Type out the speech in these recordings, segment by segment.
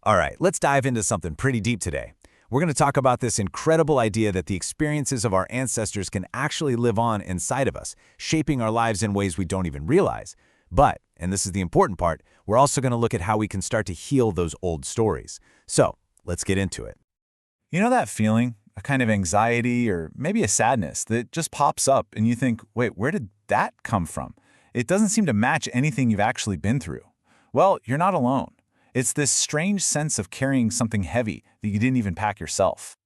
All right, let's dive into something pretty deep today. We're going to talk about this incredible idea that the experiences of our ancestors can actually live on inside of us, shaping our lives in ways we don't even realize. But, and this is the important part, we're also going to look at how we can start to heal those old stories. So, let's get into it. You know that feeling, a kind of anxiety or maybe a sadness that just pops up and you think, wait, where did that come from? It doesn't seem to match anything you've actually been through. Well, you're not alone. It's this strange sense of carrying something heavy that you didn't even pack yourself.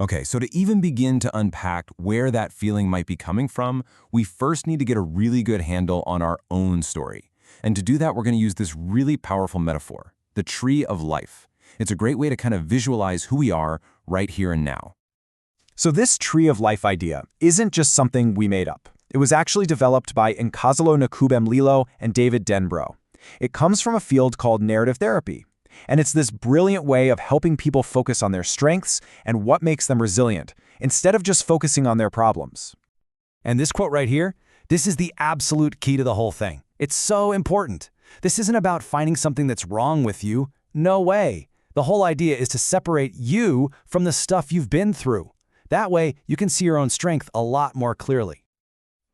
Okay, so to even begin to unpack where that feeling might be coming from, we first need to get a really good handle on our own story. And to do that, we're going to use this really powerful metaphor, the tree of life. It's a great way to kind of visualize who we are right here and now. So this tree of life idea isn't just something we made up. It was actually developed by Nkazalo Nakubem-Lilo and David Denbrough. It comes from a field called narrative therapy, and it's this brilliant way of helping people focus on their strengths and what makes them resilient, instead of just focusing on their problems. And this quote right here, this is the absolute key to the whole thing. It's so important. This isn't about finding something that's wrong with you. No way. The whole idea is to separate you from the stuff you've been through. That way, you can see your own strength a lot more clearly.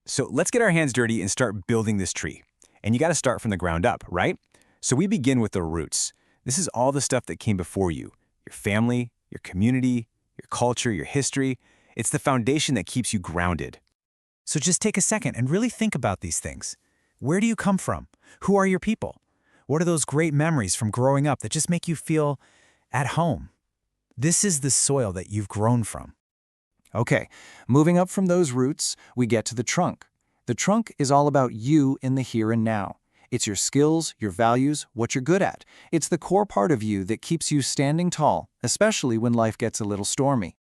So let's get our hands dirty and start building this tree. And you got to start from the ground up, right? So we begin with the roots. This is all the stuff that came before you. Your family, your community, your culture, your history. It's the foundation that keeps you grounded. So just take a second and really think about these things. Where do you come from? Who are your people? What are those great memories from growing up that just make you feel at home? This is the soil that you've grown from. Okay, moving up from those roots, we get to the trunk. The trunk is all about you in the here and now. It's your skills, your values, what you're good at. It's the core part of you that keeps you standing tall, especially when life gets a little stormy.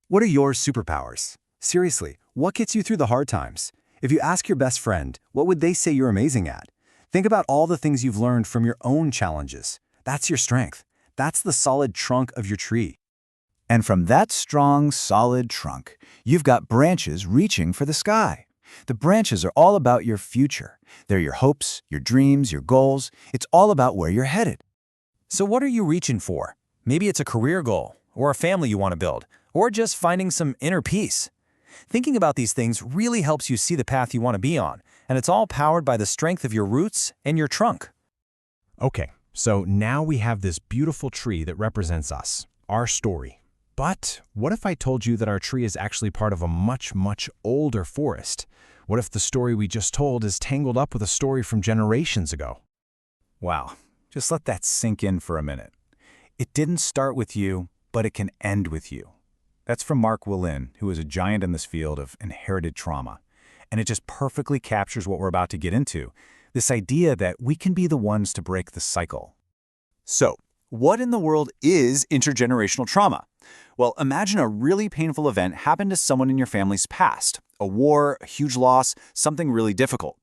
What are your superpowers? Seriously, what gets you through the hard times? If you ask your best friend, what would they say you're amazing at? Think about all the things you've learned from your own challenges. That's your strength. That's the solid trunk of your tree. And from that strong, solid trunk, you've got branches reaching for the sky. The branches are all about your future. They're your hopes, your dreams, your goals. It's all about where you're headed. So what are you reaching for? Maybe it's a career goal, or a family you want to build, or just finding some inner peace. Thinking about these things really helps you see the path you want to be on, and it's all powered by the strength of your roots and your trunk. Okay, so now we have this beautiful tree that represents us, our story. But what if I told you that our tree is actually part of a much, much older forest? What if the story we just told is tangled up with a story from generations ago? Wow, just let that sink in for a minute. It didn't start with you, but it can end with you. That's from Mark Willin, who is a giant in this field of inherited trauma. And it just perfectly captures what we're about to get into, this idea that we can be the ones to break the cycle. So, what in the world is intergenerational trauma? Well, imagine a really painful event happened to someone in your family's past. A war, a huge loss, something really difficult.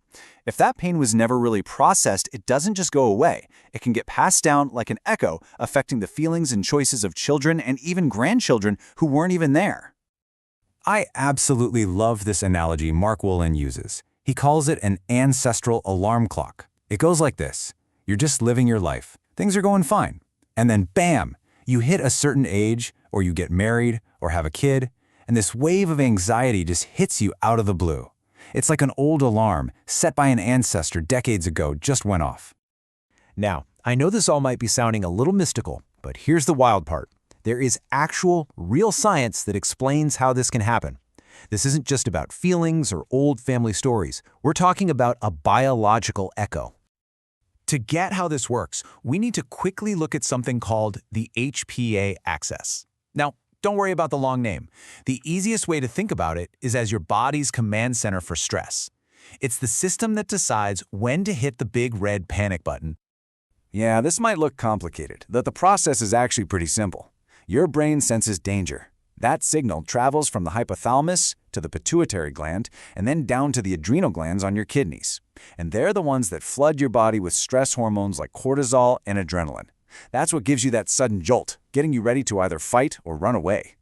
If that pain was never really processed, it doesn't just go away. It can get passed down like an echo, affecting the feelings and choices of children and even grandchildren who weren't even there. I absolutely love this analogy Mark Willin uses. He calls it an ancestral alarm clock. It goes like this. You're just living your life. Things are going fine. And then bam, you hit a certain age, or you get married, or have a kid, and this wave of anxiety just hits you out of the blue. It's like an old alarm set by an ancestor decades ago just went off. Now, I know this all might be sounding a little mystical, but here's the wild part. There is actual, real science that explains how this can happen. This isn't just about feelings or old family stories. We're talking about a biological echo. To get how this works, we need to quickly look at something called the HPA axis. Now, don't worry about the long name. The easiest way to think about it is as your body's command center for stress. It's the system that decides when to hit the big red panic button. Yeah, this might look complicated, but the process is actually pretty simple. Your brain senses danger. That signal travels from the hypothalamus to the pituitary gland and then down to the adrenal glands on your kidneys. And they're the ones that flood your body with stress hormones like cortisol and adrenaline. That's what gives you that sudden jolt, getting you ready to either fight or run away.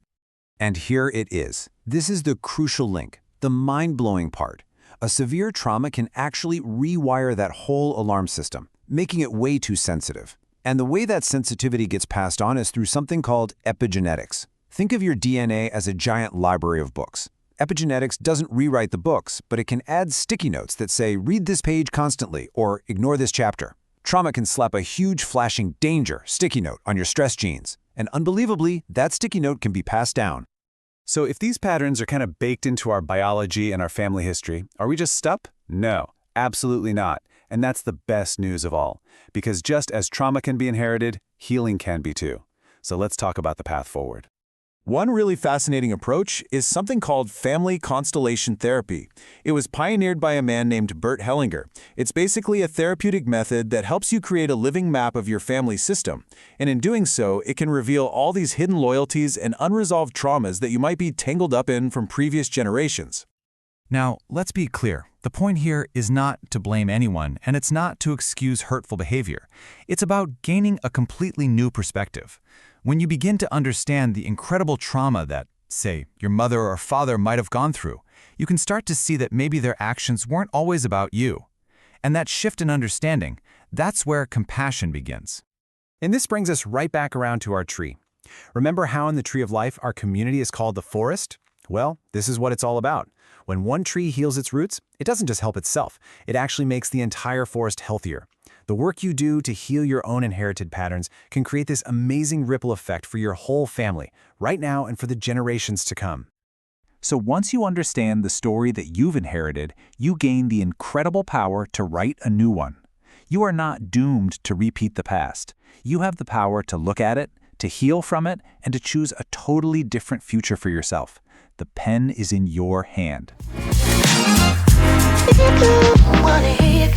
And here it is. This is the crucial link, the mind-blowing part. A severe trauma can actually rewire that whole alarm system, making it way too sensitive. And the way that sensitivity gets passed on is through something called epigenetics. Think of your DNA as a giant library of books. Epigenetics doesn't rewrite the books, but it can add sticky notes that say, read this page constantly, or ignore this chapter. Trauma can slap a huge flashing danger sticky note on your stress genes. And unbelievably, that sticky note can be passed down. So if these patterns are kind of baked into our biology and our family history, are we just stuck? No, absolutely not. And that's the best news of all. Because just as trauma can be inherited, healing can be too. So let's talk about the path forward. One really fascinating approach is something called family constellation therapy. It was pioneered by a man named Bert Hellinger. It's basically a therapeutic method that helps you create a living map of your family system. And in doing so, it can reveal all these hidden loyalties and unresolved traumas that you might be tangled up in from previous generations. Now, let's be clear. The point here is not to blame anyone, and it's not to excuse hurtful behavior. It's about gaining a completely new perspective. When you begin to understand the incredible trauma that, say, your mother or father might have gone through, you can start to see that maybe their actions weren't always about you. And that shift in understanding, that's where compassion begins. And this brings us right back around to our tree. Remember how in the tree of life our community is called the forest? Well, this is what it's all about. When one tree heals its roots, it doesn't just help itself, it actually makes the entire forest healthier. The work you do to heal your own inherited patterns can create this amazing ripple effect for your whole family, right now and for the generations to come. So once you understand the story that you've inherited, you gain the incredible power to write a new one. You are not doomed to repeat the past. You have the power to look at it, to heal from it, and to choose a totally different future for yourself. The pen is in your hand. If you do, wanna hear you